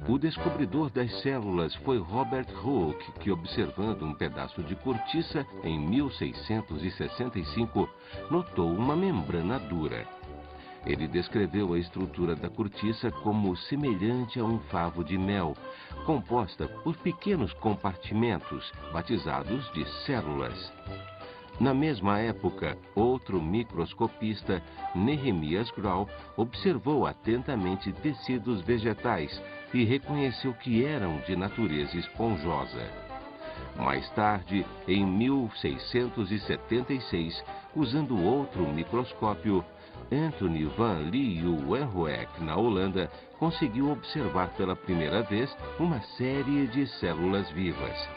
O descobridor das células foi Robert Hooke, que, observando um pedaço de cortiça em 1665, notou uma membrana dura. Ele descreveu a estrutura da cortiça como semelhante a um favo de mel, composta por pequenos compartimentos, batizados de células. Na mesma época, outro microscopista, Nehemias Grau, observou atentamente tecidos vegetais e reconheceu que eram de natureza esponjosa. Mais tarde, em 1676, usando outro microscópio, Anthony van Leeuwenhoek, na Holanda, conseguiu observar pela primeira vez uma série de células vivas.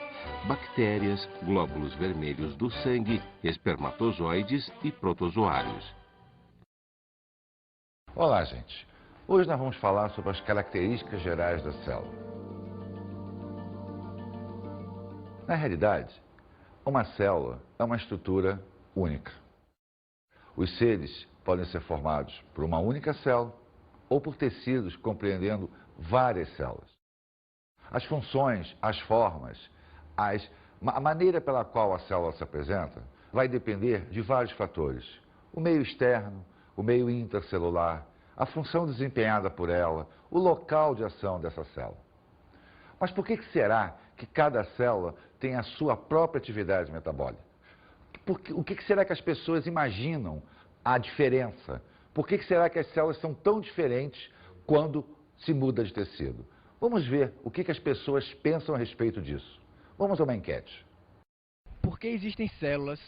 Bactérias, glóbulos vermelhos do sangue, espermatozoides e protozoários. Olá, gente. Hoje nós vamos falar sobre as características gerais da célula. Na realidade, uma célula é uma estrutura única. Os seres podem ser formados por uma única célula ou por tecidos compreendendo várias células. As funções, as formas, a maneira pela qual a célula se apresenta vai depender de vários fatores. O meio externo, o meio intracelular, a função desempenhada por ela, o local de ação dessa célula. Mas por que será que cada célula tem a sua própria atividade metabólica? O que será que as pessoas imaginam a diferença? Por que será que as células são tão diferentes quando se muda de tecido? Vamos ver o que as pessoas pensam a respeito disso. Vamos a uma enquete. Por que existem células,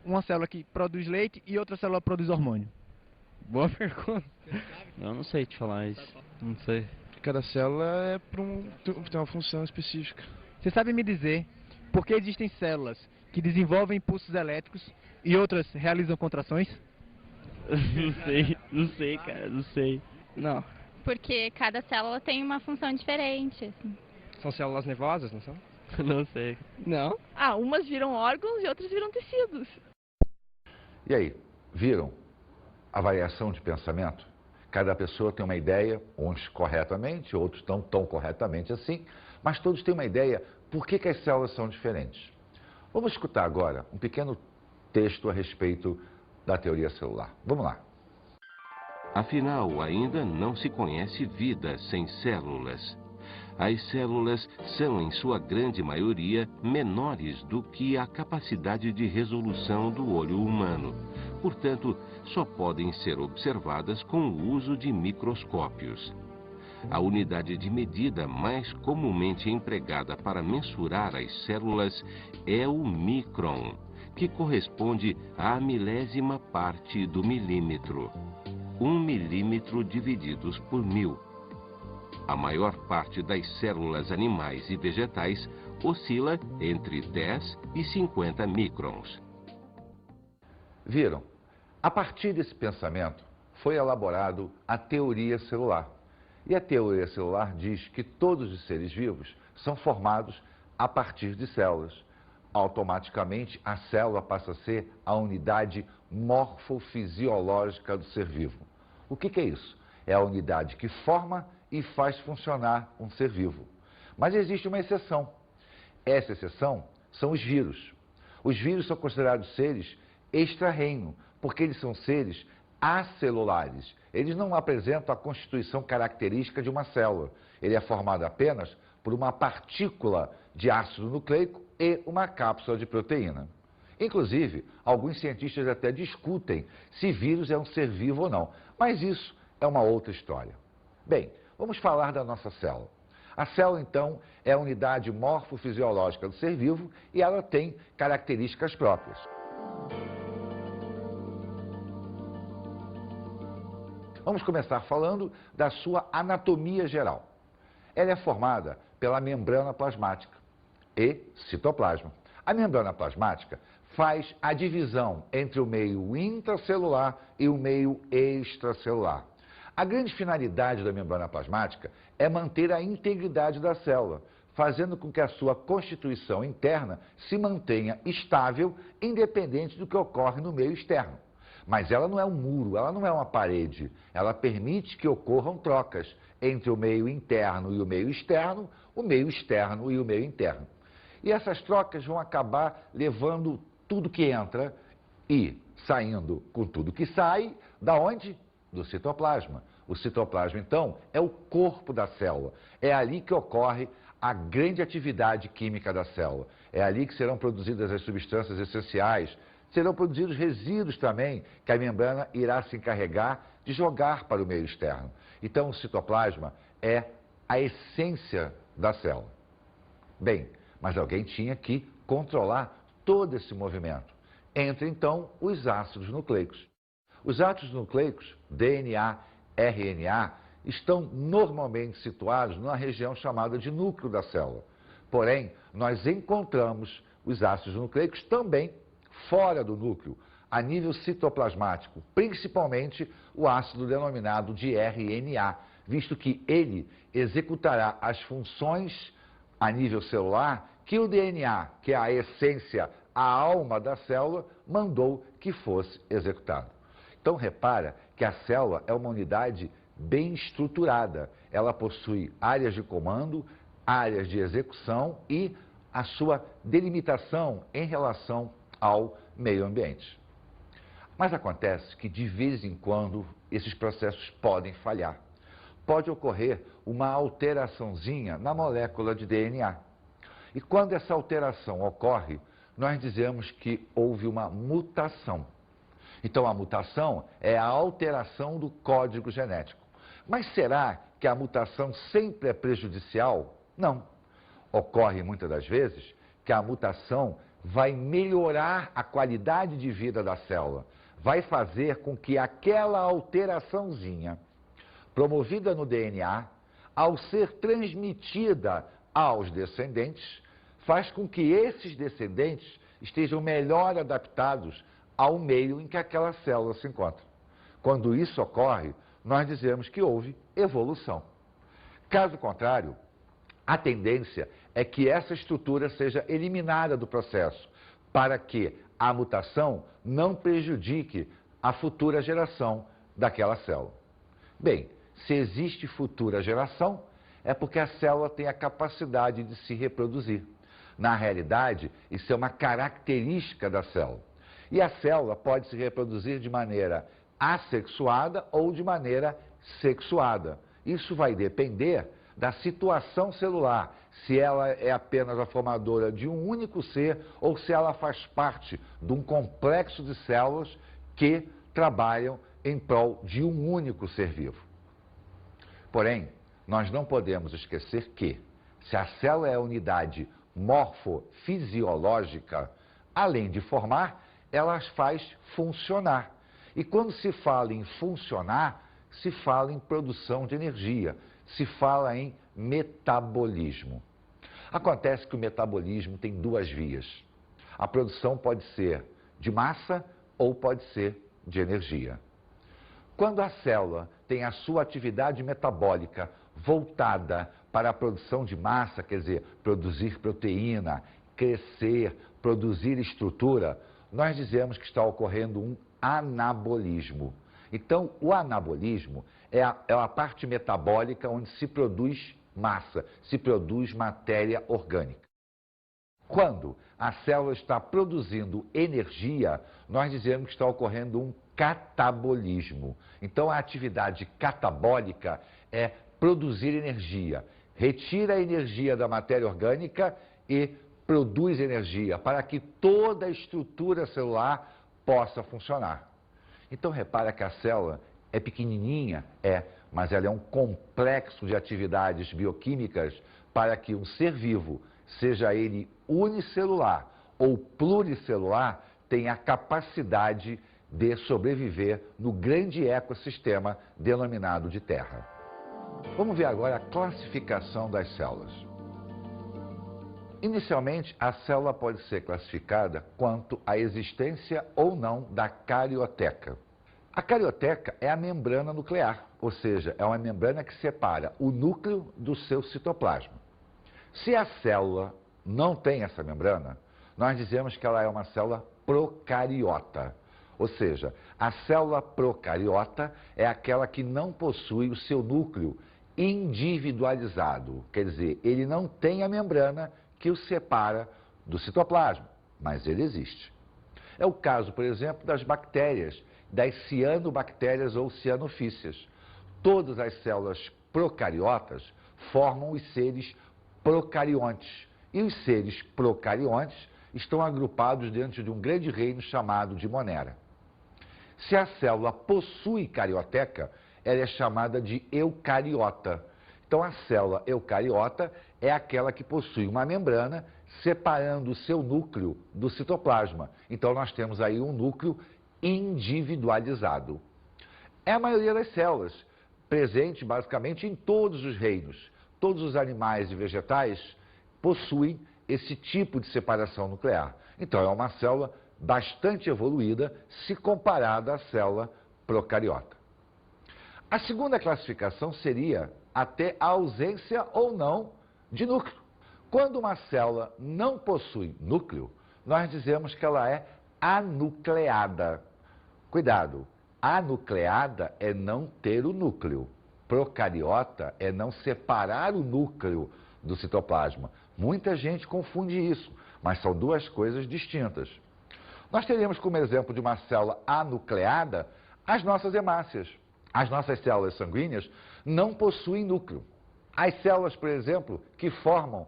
uma célula que produz leite e outra célula produz hormônio? Boa pergunta. Eu não sei te falar isso. Não sei. Cada célula tem uma função específica. Você sabe me dizer por que existem células que desenvolvem impulsos elétricos e outras realizam contrações? Não sei, cara, não sei. Não. Porque cada célula tem uma função diferente. Assim. São células nervosas, não são? Não sei. Não? Ah, umas viram órgãos e outras viram tecidos. E aí, viram a variação de pensamento? Cada pessoa tem uma ideia, uns corretamente, outros não tão corretamente assim, mas todos têm uma ideia por que as células são diferentes. Vamos escutar agora um pequeno texto a respeito da teoria celular. Vamos lá. Afinal, ainda não se conhece vida sem células. As células são, em sua grande maioria, menores do que a capacidade de resolução do olho humano. Portanto, só podem ser observadas com o uso de microscópios. A unidade de medida mais comumente empregada para mensurar as células é o micron, que corresponde à milésima parte do milímetro. 1 milímetro divididos por 1000. A maior parte das células animais e vegetais oscila entre 10 e 50 microns. Viram? A partir desse pensamento foi elaborado a teoria celular. E a teoria celular diz que todos os seres vivos são formados a partir de células. Automaticamente, a célula passa a ser a unidade morfofisiológica do ser vivo. O que é isso? É a unidade que forma e faz funcionar um ser vivo. Mas existe uma exceção. Essa exceção são os vírus. Os vírus são considerados seres extra-reino, porque eles são seres acelulares. Eles não apresentam a constituição característica de uma célula. Ele é formado apenas por uma partícula de ácido nucleico e uma cápsula de proteína. Inclusive, alguns cientistas até discutem se vírus é um ser vivo ou não. Mas isso é uma outra história. Bem, vamos falar da nossa célula. A célula, então, é a unidade morfofisiológica do ser vivo e ela tem características próprias. Vamos começar falando da sua anatomia geral. Ela é formada pela membrana plasmática e citoplasma. A membrana plasmática faz a divisão entre o meio intracelular e o meio extracelular. A grande finalidade da membrana plasmática é manter a integridade da célula, fazendo com que a sua constituição interna se mantenha estável, independente do que ocorre no meio externo. Mas ela não é um muro, ela não é uma parede. Ela permite que ocorram trocas entre o meio interno e o meio externo e o meio interno. E essas trocas vão acabar levando tudo que entra e saindo com tudo que sai, da onde? Do citoplasma. O citoplasma, então, é o corpo da célula. É ali que ocorre a grande atividade química da célula. É ali que serão produzidas as substâncias essenciais, serão produzidos resíduos também, que a membrana irá se encarregar de jogar para o meio externo. Então, o citoplasma é a essência da célula. Bem, mas alguém tinha que controlar todo esse movimento. Entra, então, os ácidos nucleicos. Os ácidos nucleicos, DNA, RNA, estão normalmente situados numa região chamada de núcleo da célula. Porém, nós encontramos os ácidos nucleicos também fora do núcleo, a nível citoplasmático, principalmente o ácido denominado de RNA, visto que ele executará as funções a nível celular que o DNA, que é a essência, a alma da célula, mandou que fosse executado. Então, repara que a célula é uma unidade bem estruturada. Ela possui áreas de comando, áreas de execução e a sua delimitação em relação ao meio ambiente. Mas acontece que, de vez em quando, esses processos podem falhar. Pode ocorrer uma alteraçãozinha na molécula de DNA. E quando essa alteração ocorre, nós dizemos que houve uma mutação. Então, a mutação é a alteração do código genético. Mas será que a mutação sempre é prejudicial? Não. Ocorre muitas das vezes que a mutação vai melhorar a qualidade de vida da célula, vai fazer com que aquela alteraçãozinha promovida no DNA, ao ser transmitida aos descendentes, faz com que esses descendentes estejam melhor adaptados ao meio em que aquela célula se encontra. Quando isso ocorre, nós dizemos que houve evolução. Caso contrário, a tendência é que essa estrutura seja eliminada do processo, para que a mutação não prejudique a futura geração daquela célula. Bem, se existe futura geração, é porque a célula tem a capacidade de se reproduzir. Na realidade, isso é uma característica da célula. E a célula pode se reproduzir de maneira assexuada ou de maneira sexuada. Isso vai depender da situação celular, se ela é apenas a formadora de um único ser ou se ela faz parte de um complexo de células que trabalham em prol de um único ser vivo. Porém, nós não podemos esquecer que, se a célula é a unidade morfofisiológica, além de formar, ela as faz funcionar. E quando se fala em funcionar, se fala em produção de energia, se fala em metabolismo. Acontece que o metabolismo tem duas vias. A produção pode ser de massa ou pode ser de energia. Quando a célula tem a sua atividade metabólica voltada para a produção de massa, quer dizer, produzir proteína, crescer, produzir estrutura, nós dizemos que está ocorrendo um anabolismo. Então, o anabolismo é a parte metabólica onde se produz massa, se produz matéria orgânica. Quando a célula está produzindo energia, nós dizemos que está ocorrendo um catabolismo. Então, a atividade catabólica é produzir energia. Retira a energia da matéria orgânica e produz energia para que toda a estrutura celular possa funcionar. Então, repara que a célula é pequenininha, mas ela é um complexo de atividades bioquímicas para que um ser vivo, seja ele unicelular ou pluricelular, tenha a capacidade de sobreviver no grande ecossistema denominado de Terra. Vamos ver agora a classificação das células. Inicialmente, a célula pode ser classificada quanto à existência ou não da carioteca. A carioteca é a membrana nuclear, ou seja, é uma membrana que separa o núcleo do seu citoplasma. Se a célula não tem essa membrana, nós dizemos que ela é uma célula procariota, Ou seja, a célula procariota é aquela que não possui o seu núcleo individualizado. Quer dizer, ele não tem a membrana que o separa do citoplasma, mas ele existe. É o caso, por exemplo, das bactérias, das cianobactérias ou cianofícias. Todas as células procariotas formam os seres procariontes. E os seres procariontes estão agrupados dentro de um grande reino chamado de monera. Se a célula possui carioteca, ela é chamada de eucariota. Então, a célula eucariota é aquela que possui uma membrana separando o seu núcleo do citoplasma. Então, nós temos aí um núcleo individualizado. É a maioria das células, presente basicamente em todos os reinos. Todos os animais e vegetais possuem esse tipo de separação nuclear. Então, é uma célula bastante evoluída se comparada à célula procariota. A segunda classificação seria até a ausência ou não de núcleo. Quando uma célula não possui núcleo, nós dizemos que ela é anucleada. Cuidado, anucleada é não ter o núcleo. Procariota é não separar o núcleo do citoplasma. Muita gente confunde isso, mas são duas coisas distintas. Nós teríamos como exemplo de uma célula anucleada as nossas hemácias. As nossas células sanguíneas não possuem núcleo. As células, por exemplo, que formam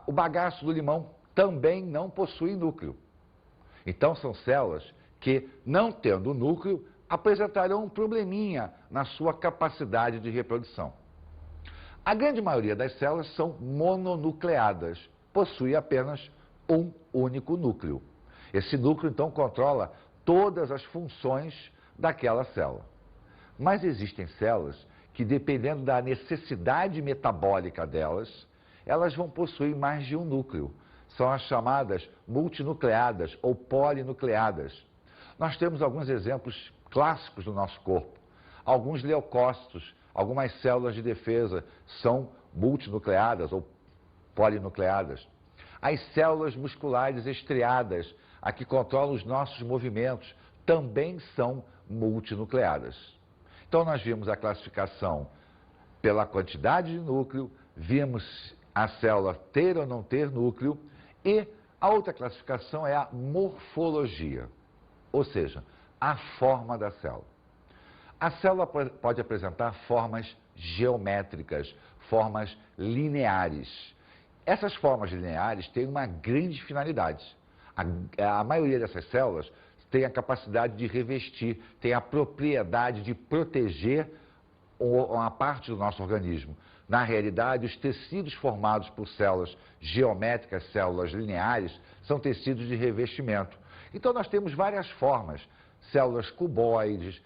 o bagaço do limão também não possuem núcleo. Então, são células que, não tendo núcleo, apresentarão um probleminha na sua capacidade de reprodução. A grande maioria das células são mononucleadas, possui apenas um único núcleo. Esse núcleo, então, controla todas as funções daquela célula. Mas existem células que, dependendo da necessidade metabólica delas, elas vão possuir mais de um núcleo. São as chamadas multinucleadas ou polinucleadas. Nós temos alguns exemplos clássicos do nosso corpo. Alguns leucócitos, algumas células de defesa são multinucleadas ou polinucleadas. As células musculares estriadas, a que controlam os nossos movimentos, também são multinucleadas. Então, nós vimos a classificação pela quantidade de núcleo, vimos a célula ter ou não ter núcleo, e a outra classificação é a morfologia, ou seja, a forma da célula. A célula pode apresentar formas geométricas, formas lineares. Essas formas lineares têm uma grande finalidade. A maioria dessas células tem a capacidade de revestir, tem a propriedade de proteger uma parte do nosso organismo. Na realidade, os tecidos formados por células geométricas, células lineares, são tecidos de revestimento. Então, nós temos várias formas: células cuboides,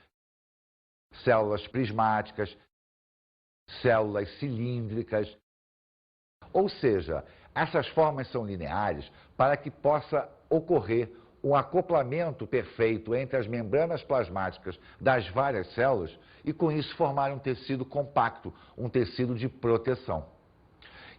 células prismáticas, células cilíndricas. Ou seja, essas formas são lineares para que possa ocorrer um acoplamento perfeito entre as membranas plasmáticas das várias células e, com isso, formar um tecido compacto, um tecido de proteção.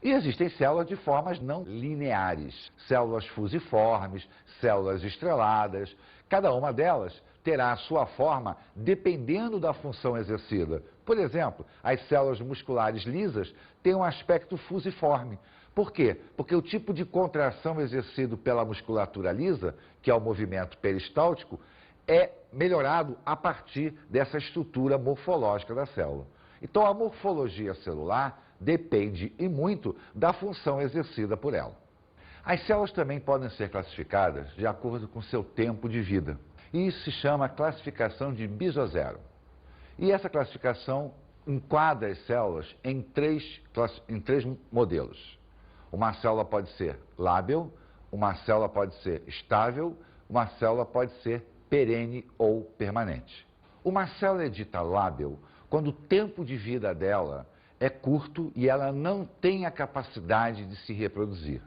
E existem células de formas não lineares, células fusiformes, células estreladas. Cada uma delas terá a sua forma dependendo da função exercida. Por exemplo, as células musculares lisas têm um aspecto fusiforme. Por quê? Porque o tipo de contração exercido pela musculatura lisa, que é o movimento peristáltico, é melhorado a partir dessa estrutura morfológica da célula. Então, a morfologia celular depende e muito da função exercida por ela. As células também podem ser classificadas de acordo com seu tempo de vida. E isso se chama classificação de Bisozero. E essa classificação enquadra as células em três modelos. Uma célula pode ser lábil, uma célula pode ser estável, uma célula pode ser perene ou permanente. Uma célula é dita lábil quando o tempo de vida dela é curto e ela não tem a capacidade de se reproduzir.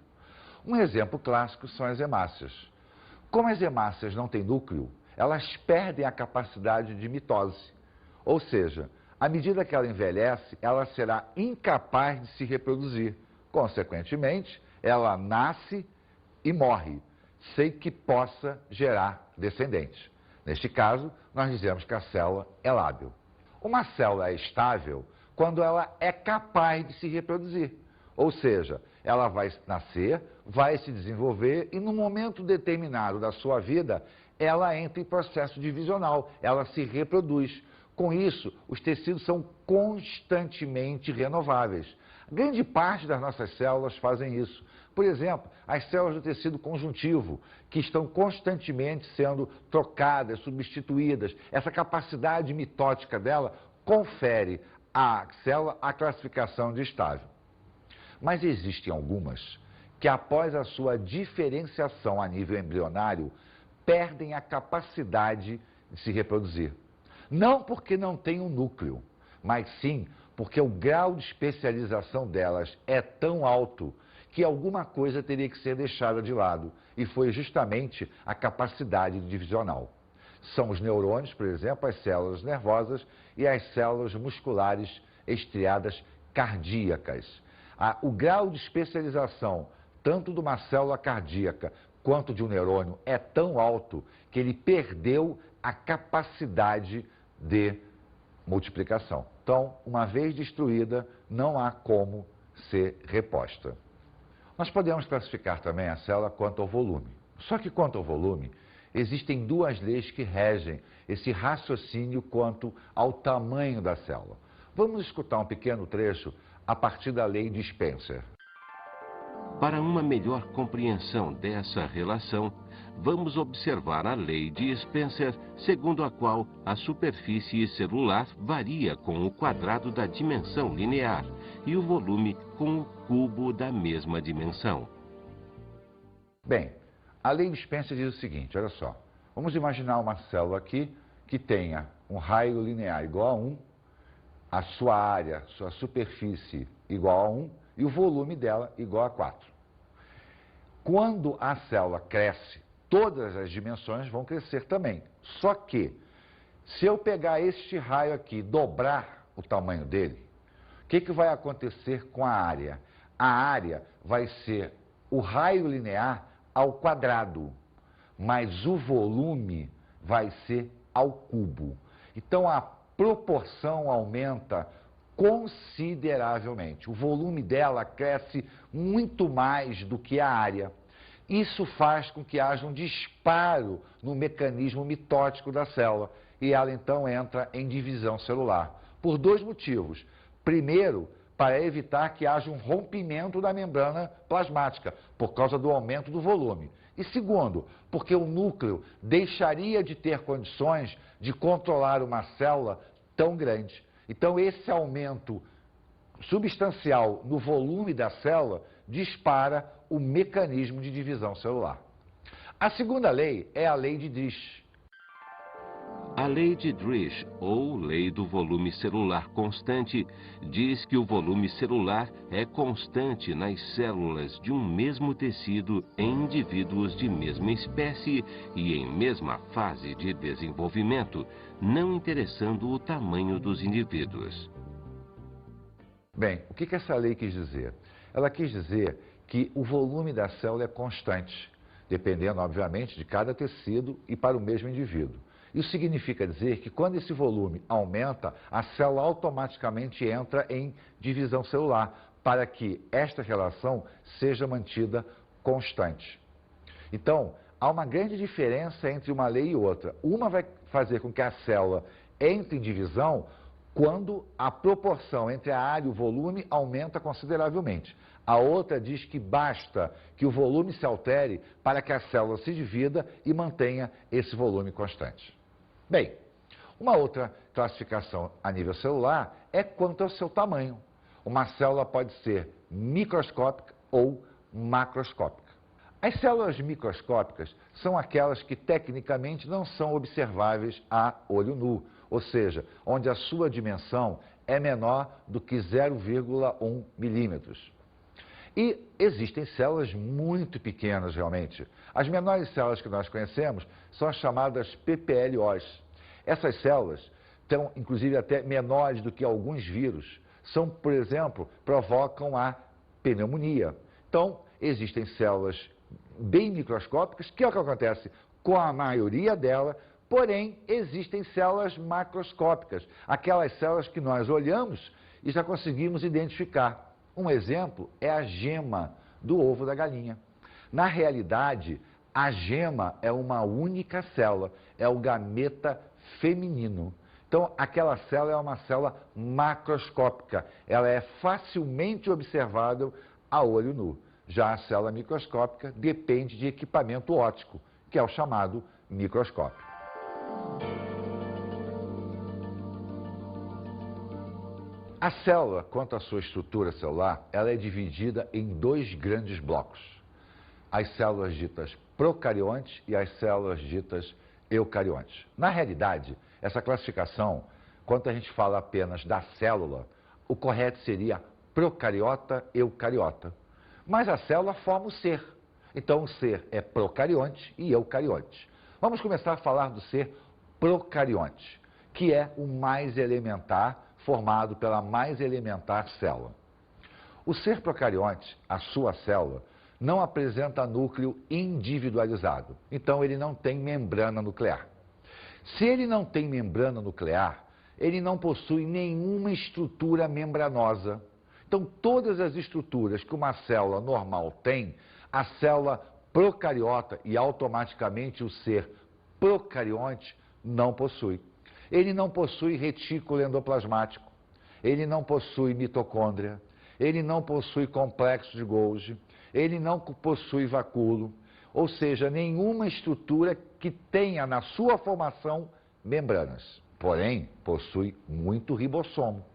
Um exemplo clássico são as hemácias. Como as hemácias não têm núcleo, elas perdem a capacidade de mitose. Ou seja, à medida que ela envelhece, ela será incapaz de se reproduzir. Consequentemente, ela nasce e morre. sem que possa gerar descendentes. Neste caso, nós dizemos que a célula é lábil. Uma célula é estável quando ela é capaz de se reproduzir. Ou seja, ela vai nascer, vai se desenvolver e, num momento determinado da sua vida, ela entra em processo divisional, ela se reproduz. Com isso, os tecidos são constantemente renováveis. Grande parte das nossas células fazem isso. Por exemplo, as células do tecido conjuntivo, que estão constantemente sendo trocadas, substituídas. Essa capacidade mitótica dela confere à célula a classificação de estável. Mas existem algumas que, após a sua diferenciação a nível embrionário, perdem a capacidade de se reproduzir. Não porque não têm um núcleo, mas sim porque o grau de especialização delas é tão alto que alguma coisa teria que ser deixada de lado, e foi justamente a capacidade divisional. São os neurônios, por exemplo, as células nervosas e as células musculares estriadas cardíacas. O grau de especialização, tanto de uma célula cardíaca quanto de um neurônio, é tão alto que ele perdeu a capacidade de multiplicação. Então, uma vez destruída, não há como ser reposta. Nós podemos classificar também a célula quanto ao volume. Só que quanto ao volume, existem duas leis que regem esse raciocínio quanto ao tamanho da célula. Vamos escutar um pequeno trecho a partir da lei de Spencer. Para uma melhor compreensão dessa relação, vamos observar a lei de Spencer, segundo a qual a superfície celular varia com o quadrado da dimensão linear e o volume com o cubo da mesma dimensão. Bem, a lei de Spencer diz o seguinte, olha só. Vamos imaginar uma célula aqui que tenha um raio linear igual a 1, a sua área, sua superfície igual a 1 e o volume dela igual a 4. Quando a célula cresce, todas as dimensões vão crescer também. Só que, se eu pegar este raio aqui e dobrar o tamanho dele, o que vai acontecer com a área? A área vai ser o raio linear ao quadrado, mas o volume vai ser ao cubo. Então, a proporção aumenta consideravelmente. O volume dela cresce muito mais do que a área. Isso faz com que haja um disparo no mecanismo mitótico da célula e ela então entra em divisão celular. Por dois motivos. Primeiro, para evitar que haja um rompimento da membrana plasmática, por causa do aumento do volume. E segundo, porque o núcleo deixaria de ter condições de controlar uma célula tão grande. Então, esse aumento substancial no volume da célula dispara o mecanismo de divisão celular. A segunda lei é a lei de Driesch. A lei de Driesch, ou lei do volume celular constante, diz que o volume celular é constante nas células de um mesmo tecido em indivíduos de mesma espécie e em mesma fase de desenvolvimento, não interessando o tamanho dos indivíduos. Bem, o que essa lei quis dizer? Ela quis dizer que o volume da célula é constante, dependendo, obviamente, de cada tecido e para o mesmo indivíduo. Isso significa dizer que quando esse volume aumenta, a célula automaticamente entra em divisão celular, para que esta relação seja mantida constante. Então, há uma grande diferença entre uma lei e outra. Uma vai fazer com que a célula entre em divisão quando a proporção entre a área e o volume aumenta consideravelmente. A outra diz que basta que o volume se altere para que a célula se divida e mantenha esse volume constante. Bem, uma outra classificação a nível celular é quanto ao seu tamanho. Uma célula pode ser microscópica ou macroscópica. As células microscópicas são aquelas que tecnicamente não são observáveis a olho nu, ou seja, onde a sua dimensão é menor do que 0,1 milímetros. E existem células muito pequenas realmente. As menores células que nós conhecemos são as chamadas PPLOs. Essas células são, inclusive, até menores do que alguns vírus. São, por exemplo, provocam a pneumonia. Então, existem células bem microscópicas, que é o que acontece com a maioria dela, porém existem células macroscópicas, aquelas células que nós olhamos e já conseguimos identificar. Um exemplo é a gema do ovo da galinha. Na realidade, a gema é uma única célula, é o gameta feminino. Então, aquela célula é uma célula macroscópica, ela é facilmente observável a olho nu. Já a célula microscópica depende de equipamento óptico, que é o chamado microscópio. A célula, quanto à sua estrutura celular, ela é dividida em dois grandes blocos. As células ditas procariontes e as células ditas eucariontes. Na realidade, essa classificação, quando a gente fala apenas da célula, o correto seria procariota, eucariota. Mas a célula forma o ser. Então, o ser é procarionte e eucarionte. Vamos começar a falar do ser procarionte, que é o mais elementar, formado pela mais elementar célula. O ser procarionte, a sua célula, não apresenta núcleo individualizado. Então, ele não tem membrana nuclear. Se ele não tem membrana nuclear, ele não possui nenhuma estrutura membranosa. Então, todas as estruturas que uma célula normal tem, a célula procariota e automaticamente o ser procarionte não possui. Ele não possui retículo endoplasmático, ele não possui mitocôndria, ele não possui complexo de Golgi, ele não possui vacúolo, ou seja, nenhuma estrutura que tenha na sua formação membranas. Porém, possui muito ribossomo.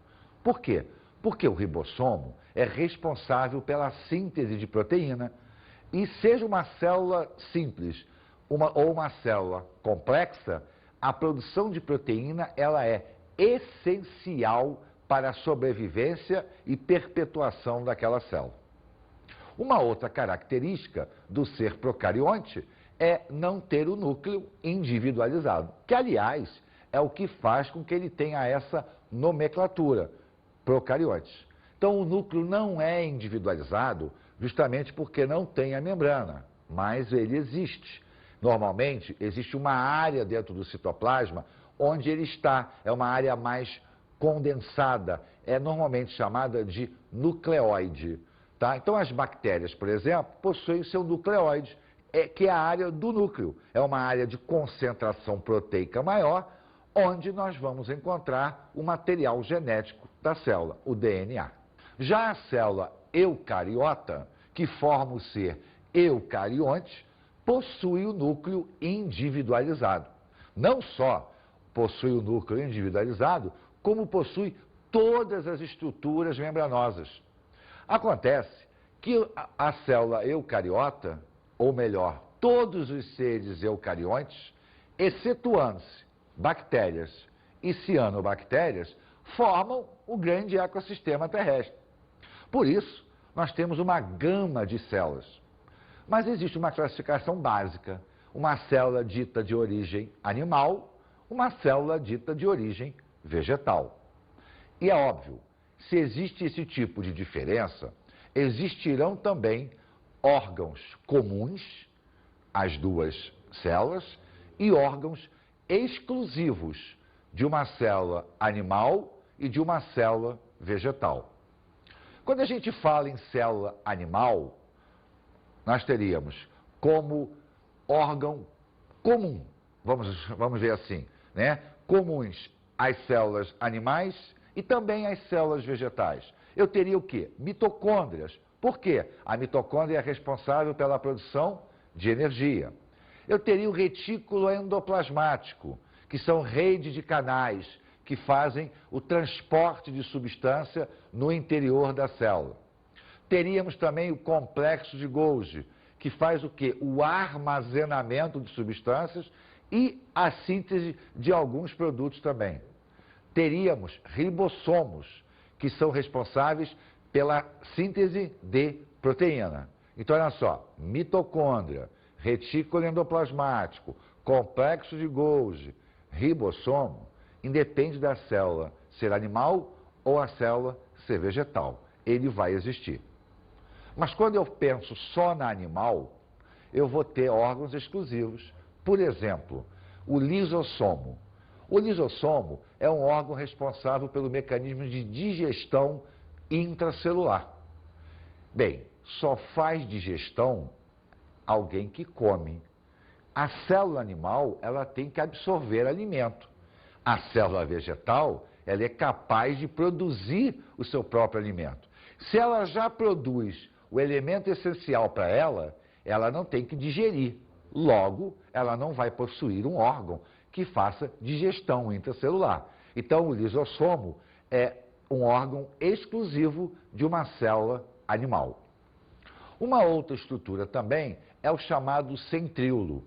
Por quê? Porque o ribossomo é responsável pela síntese de proteína e seja uma célula simples ou uma célula complexa, a produção de proteína ela é essencial para a sobrevivência e perpetuação daquela célula. Uma outra característica do ser procarionte é não ter o núcleo individualizado, que, aliás, é o que faz com que ele tenha essa nomenclatura, procarionte. Então, o núcleo não é individualizado justamente porque não tem a membrana, mas ele existe. Normalmente, existe uma área dentro do citoplasma onde ele está, é uma área mais condensada, é normalmente chamada de nucleoide. Tá? Então, as bactérias, por exemplo, possuem seu nucleoide, que é a área do núcleo. É uma área de concentração proteica maior, onde nós vamos encontrar o material genético da célula, o DNA. Já a célula eucariota, que forma o ser eucarionte, possui o núcleo individualizado. Não só possui o núcleo individualizado, como possui todas as estruturas membranosas. Acontece que a célula eucariota, ou melhor, todos os seres eucariontes, excetuando-se bactérias e cianobactérias, formam o grande ecossistema terrestre. Por isso, nós temos uma gama de células. Mas existe uma classificação básica, uma célula dita de origem animal, uma célula dita de origem vegetal. E é óbvio, se existe esse tipo de diferença, existirão também órgãos comuns, as duas células, e órgãos exclusivos de uma célula animal e de uma célula vegetal. Quando a gente fala em célula animal, nós teríamos como órgão comum, vamos ver assim, né? Comuns as células animais e também as células vegetais. Eu teria o quê? Mitocôndrias. Por quê? A mitocôndria é responsável pela produção de energia. Eu teria o retículo endoplasmático, que são redes de canais que fazem o transporte de substância no interior da célula. Teríamos também o complexo de Golgi, que faz o quê? O armazenamento de substâncias e a síntese de alguns produtos também. Teríamos ribossomos, que são responsáveis pela síntese de proteína. Então, olha só, mitocôndria, retículo endoplasmático, complexo de Golgi, ribossomo, independe da célula ser animal ou a célula ser vegetal. Ele vai existir. Mas quando eu penso só na animal, eu vou ter órgãos exclusivos. Por exemplo, o lisossomo. O lisossomo é um órgão responsável pelo mecanismo de digestão intracelular. Bem, só faz digestão alguém que come. A célula animal, ela tem que absorver alimento. A célula vegetal, ela é capaz de produzir o seu próprio alimento. Se ela já produz o elemento essencial para ela, ela não tem que digerir. Logo, ela não vai possuir um órgão que faça digestão intracelular. Então, o lisossomo é um órgão exclusivo de uma célula animal. Uma outra estrutura também é o chamado centríolo.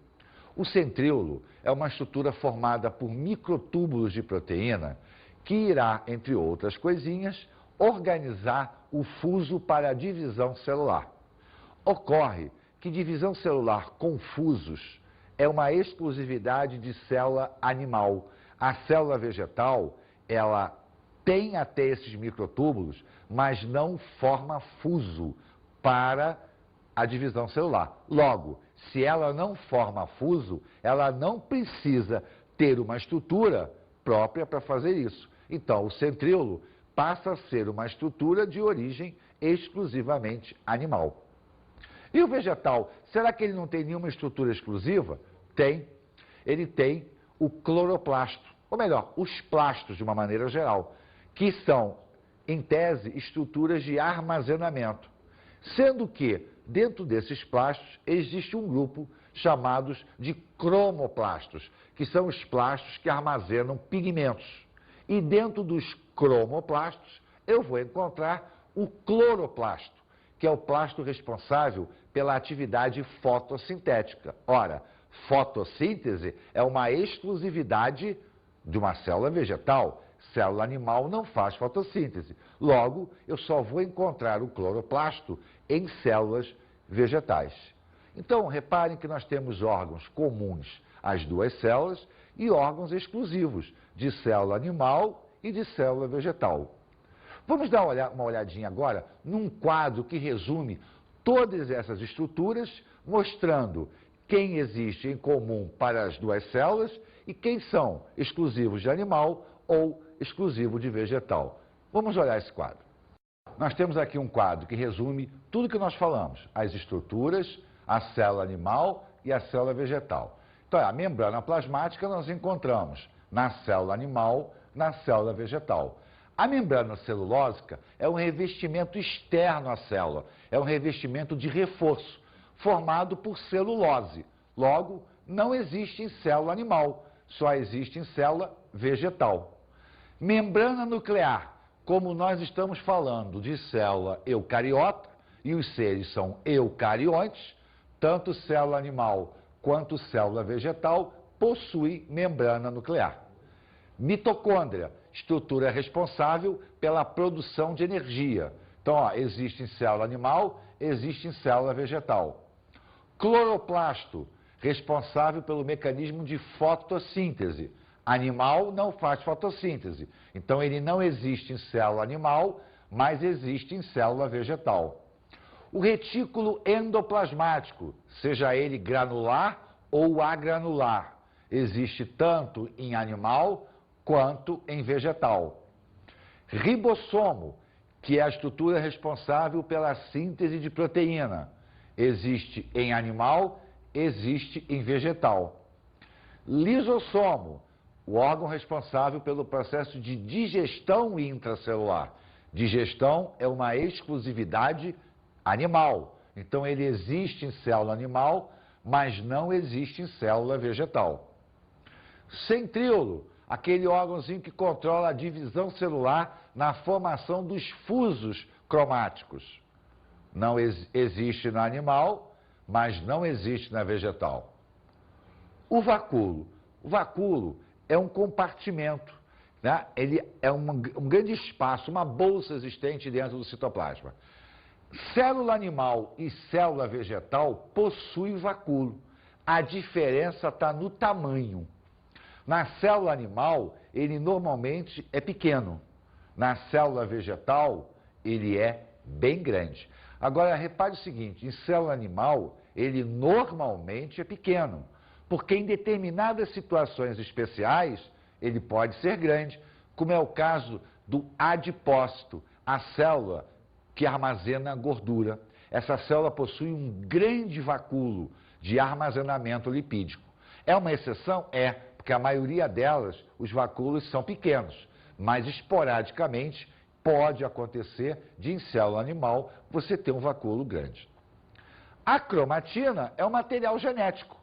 O centríolo é uma estrutura formada por microtúbulos de proteína que irá, entre outras coisinhas, organizar o fuso para a divisão celular. Ocorre que divisão celular com fusos é uma exclusividade de célula animal. A célula vegetal, ela tem até esses microtúbulos, mas não forma fuso para a divisão celular. Logo, se ela não forma fuso, ela não precisa ter uma estrutura própria para fazer isso. Então, o centríolo passa a ser uma estrutura de origem exclusivamente animal. E o vegetal, será que ele não tem nenhuma estrutura exclusiva? Tem. Ele tem o cloroplasto, ou melhor, os plastos de uma maneira geral, que são, em tese, estruturas de armazenamento. Sendo que, dentro desses plastos, existe um grupo chamados de cromoplastos, que são os plastos que armazenam pigmentos. E dentro dos cromoplastos, eu vou encontrar o cloroplasto, que é o plasto responsável pela atividade fotossintética. Ora, fotossíntese é uma exclusividade de uma célula vegetal. Célula animal não faz fotossíntese. Logo, eu só vou encontrar o cloroplasto em células vegetais. Então, reparem que nós temos órgãos comuns às duas células e órgãos exclusivos de célula animal e de célula vegetal. Vamos dar uma olhadinha agora num quadro que resume todas essas estruturas, mostrando quem existe em comum para as duas células e quem são exclusivos de animal ou exclusivo de vegetal. Vamos olhar esse quadro. Nós temos aqui um quadro que resume tudo que nós falamos, as estruturas, a célula animal e a célula vegetal. Então, a membrana plasmática nós encontramos na célula animal, na célula vegetal. A membrana celulósica é um revestimento externo à célula, é um revestimento de reforço, formado por celulose. Logo, não existe em célula animal, só existe em célula vegetal. Membrana nuclear, como nós estamos falando de célula eucariota, e os seres são eucariontes, tanto célula animal quanto célula vegetal possui membrana nuclear. Mitocôndria, estrutura responsável pela produção de energia. Então, ó, existe em célula animal, existe em célula vegetal. Cloroplasto, responsável pelo mecanismo de fotossíntese. Animal não faz fotossíntese, então ele não existe em célula animal, mas existe em célula vegetal. O retículo endoplasmático, seja ele granular ou agranular, existe tanto em animal quanto em vegetal. Ribossomo, que é a estrutura responsável pela síntese de proteína, existe em animal, existe em vegetal. Lisossomo, o órgão responsável pelo processo de digestão intracelular. Digestão é uma exclusividade animal, então ele existe em célula animal, mas não existe em célula vegetal. Centríolo, aquele órgãozinho que controla a divisão celular na formação dos fusos cromáticos. Não existe na animal, mas não existe na vegetal. O vacúolo. O vacúolo é um compartimento, né? Ele é um grande espaço, uma bolsa existente dentro do citoplasma. Célula animal e célula vegetal possuem vacúolo. A diferença está no tamanho. Na célula animal, ele normalmente é pequeno. Na célula vegetal, ele é bem grande. Agora, repare o seguinte, em célula animal, ele normalmente é pequeno, porque em determinadas situações especiais ele pode ser grande, como é o caso do adipócito, a célula que armazena gordura. Essa célula possui um grande vacúolo de armazenamento lipídico. É uma exceção? É, porque a maioria delas, os vacúolos são pequenos, mas esporadicamente pode acontecer de em célula animal você ter um vacúolo grande. A cromatina é um material genético,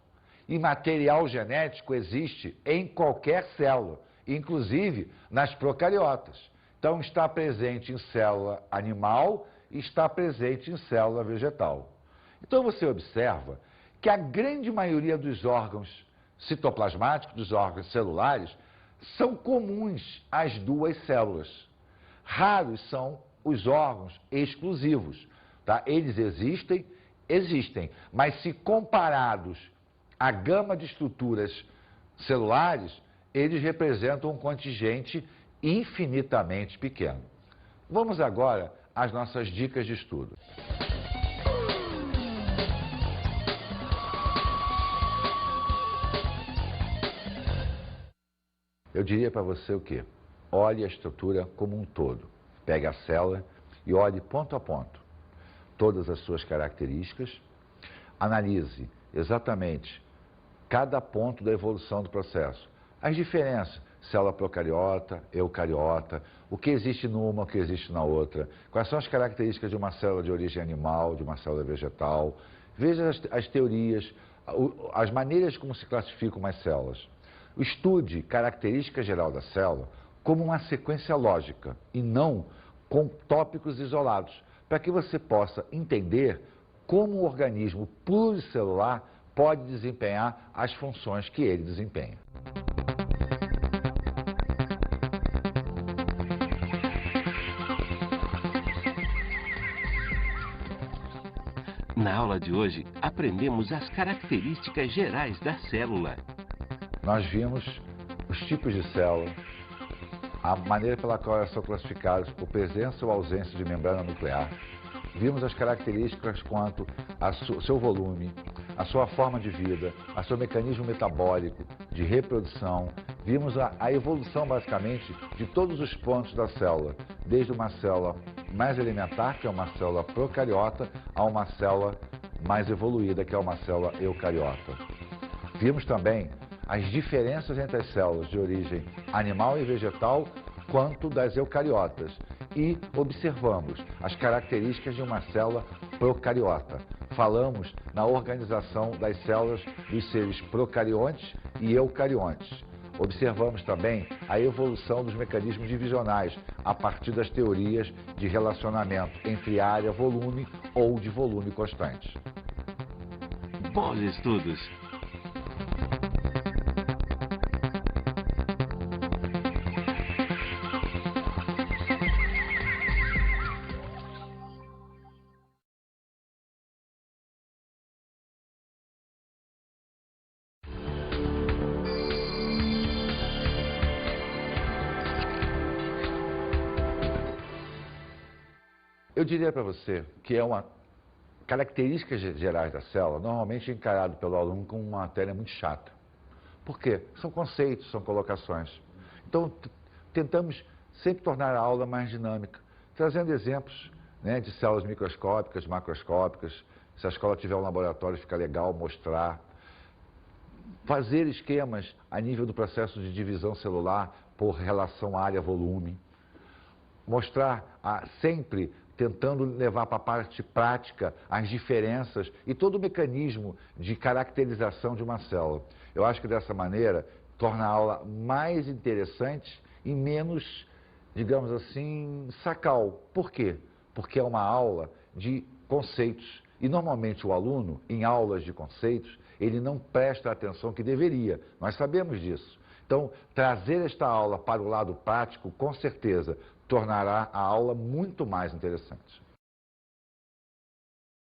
e material genético existe em qualquer célula, inclusive nas procariotas. Então está presente em célula animal e está presente em célula vegetal. Então você observa que a grande maioria dos órgãos citoplasmáticos, dos órgãos celulares, são comuns às duas células. Raros são os órgãos exclusivos, tá? Eles existem, mas se comparados à gama de estruturas celulares, eles representam um contingente infinitamente pequeno. Vamos agora às nossas dicas de estudo. Eu diria para você o quê? Olhe a estrutura como um todo. Pegue a célula e olhe ponto a ponto todas as suas características. Analise exatamente cada ponto da evolução do processo. As diferenças, célula procariota, eucariota, o que existe numa, o que existe na outra, quais são as características de uma célula de origem animal, de uma célula vegetal. Veja as teorias, as maneiras como se classificam as células. Estude característica geral da célula como uma sequência lógica e não com tópicos isolados, para que você possa entender como o organismo pluricelular pode desempenhar as funções que ele desempenha. Na aula de hoje, aprendemos as características gerais da célula. Nós vimos os tipos de célula, a maneira pela qual elas são classificadas por presença ou ausência de membrana nuclear. Vimos as características quanto ao seu volume, a sua forma de vida, a seu mecanismo metabólico, de reprodução. Vimos a evolução, basicamente, de todos os pontos da célula, desde uma célula mais elementar, que é uma célula procariota, a uma célula mais evoluída, que é uma célula eucariota. Vimos também as diferenças entre as células de origem animal e vegetal, quanto das eucariotas. E observamos as características de uma célula procariota. Falamos na organização das células dos seres procariontes e eucariontes. Observamos também a evolução dos mecanismos divisionais a partir das teorias de relacionamento entre área-volume ou de volume constante. Bons estudos! Eu diria para você que é uma características gerais da célula, normalmente encarado pelo aluno como uma matéria muito chata. Por quê? São conceitos, são colocações. Então, tentamos sempre tornar a aula mais dinâmica, trazendo exemplos, né, de células microscópicas, macroscópicas. Se a escola tiver um laboratório, fica legal mostrar. Fazer esquemas a nível do processo de divisão celular por relação área-volume. Mostrar sempre tentando levar para a parte prática as diferenças e todo o mecanismo de caracterização de uma célula. Eu acho que dessa maneira torna a aula mais interessante e menos, digamos assim, sacal. Por quê? Porque é uma aula de conceitos. E normalmente o aluno, em aulas de conceitos, ele não presta a atenção que deveria. Nós sabemos disso. Então, trazer esta aula para o lado prático, com certeza, tornará a aula muito mais interessante.